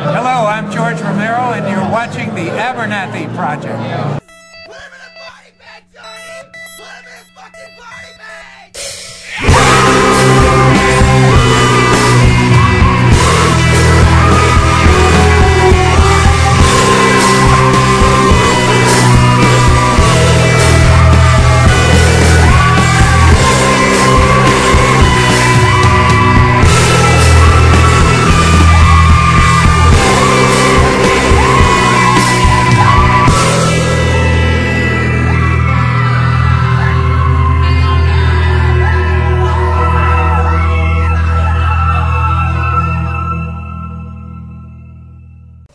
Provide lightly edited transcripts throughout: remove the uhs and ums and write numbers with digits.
Hello, I'm George Romero, and you're watching the Abernathy Project. Put him in a body bag, Johnny! Put him in a fucking body bag!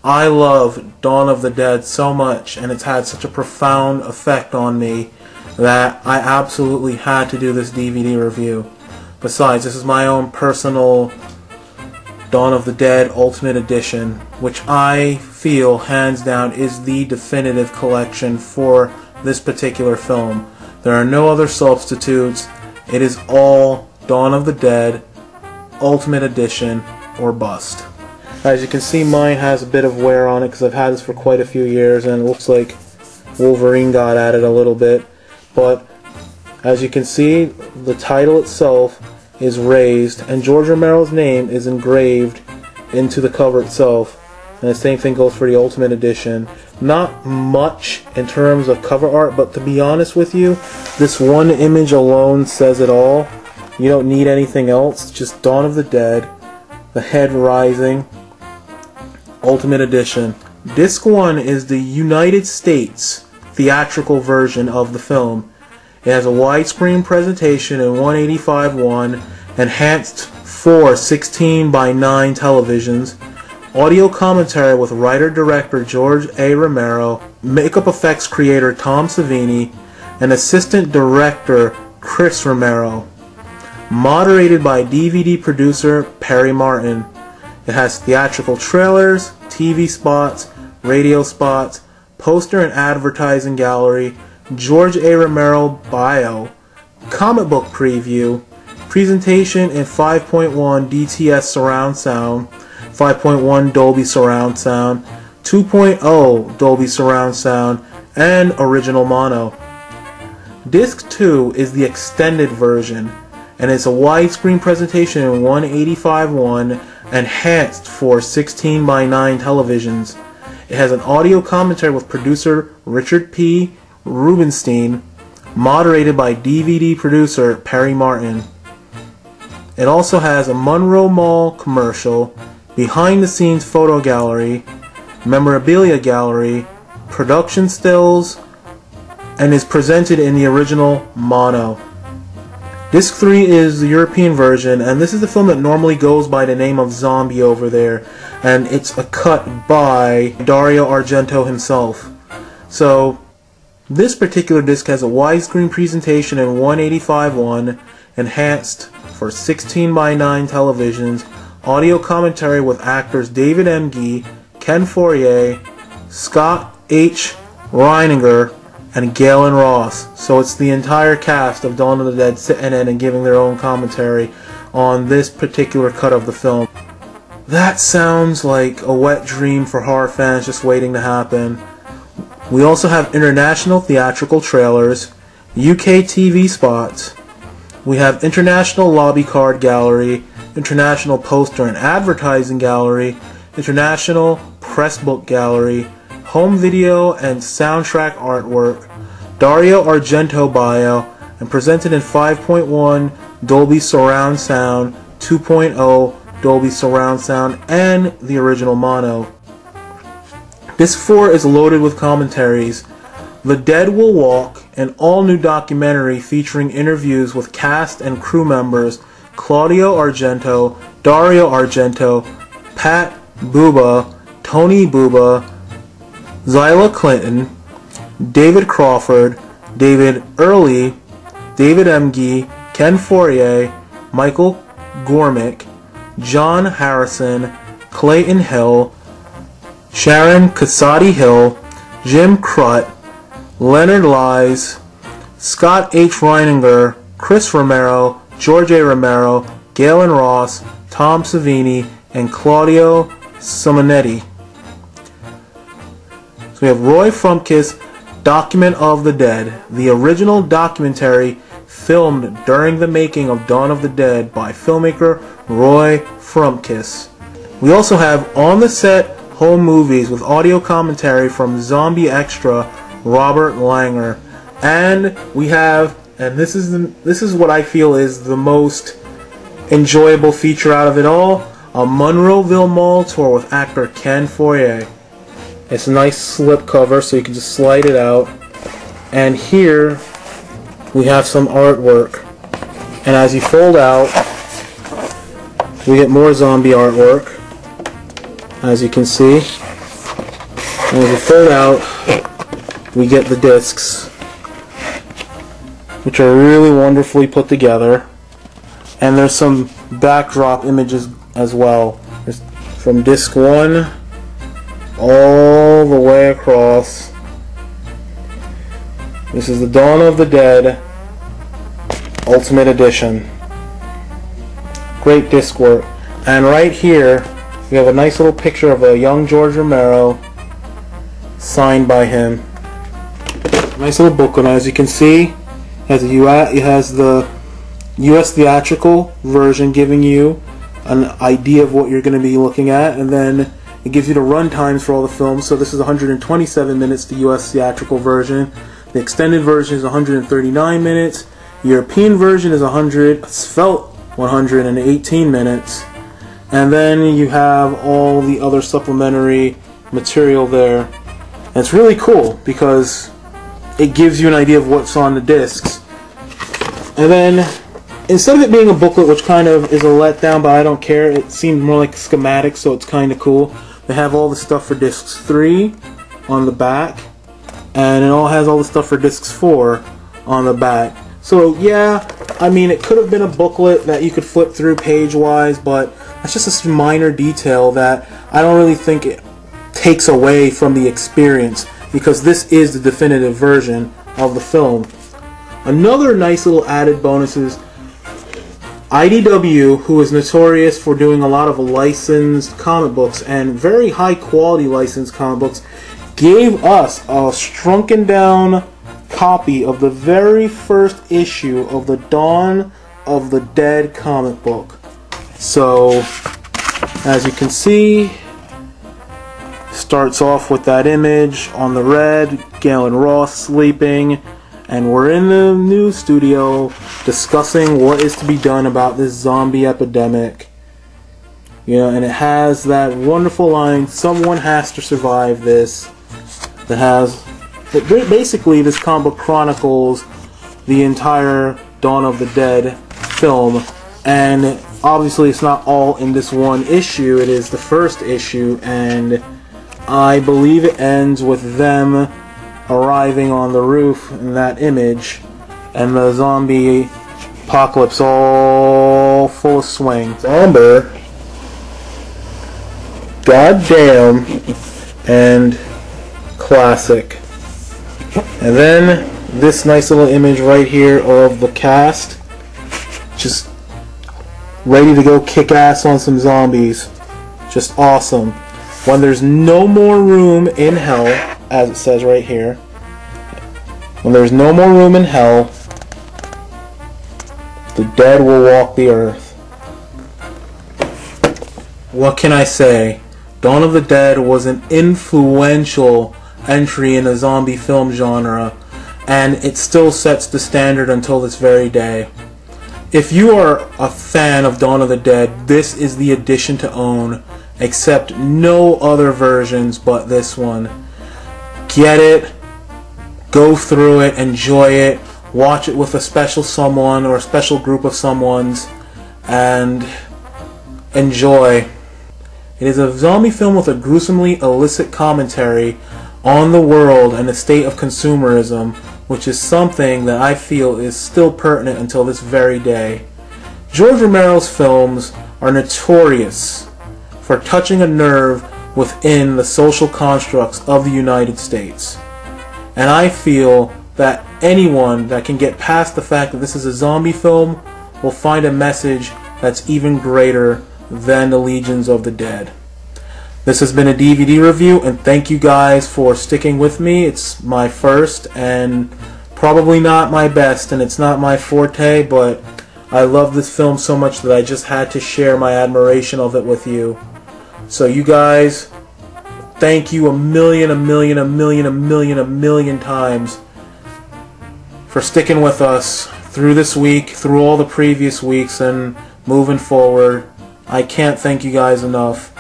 I love Dawn of the Dead so much, and it's had such a profound effect on me that I absolutely had to do this DVD review. Besides, this is my own personal Dawn of the Dead Ultimate Edition, which I feel, hands down, is the definitive collection for this particular film. There are no other substitutes. It is all Dawn of the Dead Ultimate Edition or bust. As you can see, mine has a bit of wear on it because I've had this for quite a few years, and it looks like Wolverine got at it a little bit. But as you can see, the title itself is raised, and George Romero's name is engraved into the cover itself. And the same thing goes for the Ultimate Edition. Not much in terms of cover art, but to be honest with you, this one image alone says it all. You don't need anything else, just Dawn of the Dead, the head rising, Ultimate Edition. Disc 1 is the United States theatrical version of the film. It has a widescreen presentation in 185:1, enhanced for 16:9 televisions, audio commentary with writer-director George A. Romero, makeup effects creator Tom Savini, and assistant director Chris Romero. Moderated by DVD producer Perry Martin. It has theatrical trailers, TV spots, radio spots, poster and advertising gallery, George A. Romero bio, comic book preview, presentation in 5.1 DTS surround sound, 5.1 Dolby surround sound, 2.0 Dolby surround sound, and original mono. Disc 2 is the extended version, and it's a widescreen presentation in 185:1, enhanced for 16:9 televisions. It has an audio commentary with producer Richard P. Rubenstein, moderated by DVD producer Perry Martin. It also has a Monroe Mall commercial, behind-the-scenes photo gallery, memorabilia gallery, production stills, and is presented in the original mono. Disc 3 is the European version, and this is the film that normally goes by the name of Zombie over there, and it's a cut by Dario Argento himself. So, this particular disc has a widescreen presentation in 185:1, enhanced for 16:9 televisions, audio commentary with actors David Emge, Ken Fourier, Scott H. Reininger, and Galen Ross. So it's the entire cast of Dawn of the Dead sitting in and giving their own commentary on this particular cut of the film. That sounds like a wet dream for horror fans just waiting to happen. We also have international theatrical trailers, UK TV spots, we have international lobby card gallery, international poster and advertising gallery, international press book gallery, home video and soundtrack artwork, Dario Argento bio, and presented in 5.1 Dolby surround sound, 2.0 Dolby surround sound, and the original mono. Disc 4 is loaded with commentaries. The Dead Will Walk, an all-new documentary featuring interviews with cast and crew members Claudio Argento, Dario Argento, Pat Buba, Tony Buba, Zyla Clinton, David Crawford, David Early, David Emge, Ken Fourier, Michael Gormick, John Harrison, Clayton Hill, Sharon Casati Hill, Jim Crut, Leonard Lies, Scott H. Reininger, Chris Romero, George A. Romero, Galen Ross, Tom Savini, and Claudio Simonetti. So we have Roy Frumkis, Document of the Dead, the original documentary filmed during the making of Dawn of the Dead by filmmaker Roy Frumkis. We also have On the Set Home Movies with audio commentary from Zombie Extra Robert Langer. And we have, and this is what I feel is the most enjoyable feature out of it all, a Monroeville Mall tour with actor Ken Foyer. It's a nice slip cover so you can just slide it out. And here we have some artwork. And as you fold out, we get more zombie artwork, as you can see. And as you fold out, we get the discs, which are really wonderfully put together. And there's some backdrop images as well. There's from disc 1 all the way across. This is the Dawn of the Dead Ultimate Edition. Great disc work. And right here we have a nice little picture of a young George Romero signed by him. Nice little booklet. As you can see, it has the US theatrical version giving you an idea of what you're going to be looking at, and then it gives you the run times for all the films. So this is 127 minutes, the US theatrical version. The extended version is 139 minutes. European version is 118 minutes. And then you have all the other supplementary material there. And it's really cool because it gives you an idea of what's on the discs. And then, instead of it being a booklet, which kind of is a letdown, but I don't care, it seemed more like schematic, so it's kind of cool. They have all the stuff for discs 3 on the back, and it all has all the stuff for discs 4 on the back. So yeah, I mean, it could have been a booklet that you could flip through page-wise, but that's just a minor detail that I don't really think it takes away from the experience, because this is the definitive version of the film. Another nice little added bonus is IDW, who is notorious for doing a lot of licensed comic books and very high quality licensed comic books, gave us a shrunken down copy of the very first issue of the Dawn of the Dead comic book. So, as you can see, starts off with that image on the red, Galen Ross sleeping, and we're in the news studio discussing what is to be done about this zombie epidemic. You know, and it has that wonderful line, someone has to survive this. Basically, this comic book chronicles the entire Dawn of the Dead film, and obviously it's not all in this one issue. It is the first issue, and I believe it ends with them arriving on the roof in that image, and the zombie apocalypse all full of swing. Somber, goddamn, and classic. And then this nice little image right here of the cast, just ready to go kick ass on some zombies. Just awesome. When there's no more room in hell, as it says right here, when there's no more room in hell, the dead will walk the earth. What can I say? Dawn of the Dead was an influential entry in the zombie film genre, and it still sets the standard until this very day. If you are a fan of Dawn of the Dead, this is the edition to own. Accept no other versions but this one. Get it, go through it, enjoy it, watch it with a special someone or a special group of someones, and enjoy. It is a zombie film with a gruesomely illicit commentary on the world and the state of consumerism, which is something that I feel is still pertinent until this very day. George Romero's films are notorious for touching a nerve within the social constructs of the United States. And I feel that anyone that can get past the fact that this is a zombie film will find a message that's even greater than the Legions of the Dead. This has been a DVD review, and thank you guys for sticking with me. It's my first and probably not my best, and it's not my forte, but I love this film so much that I just had to share my admiration of it with you. So you guys, thank you a million times for sticking with us through this week, through all the previous weeks, and moving forward. I can't thank you guys enough.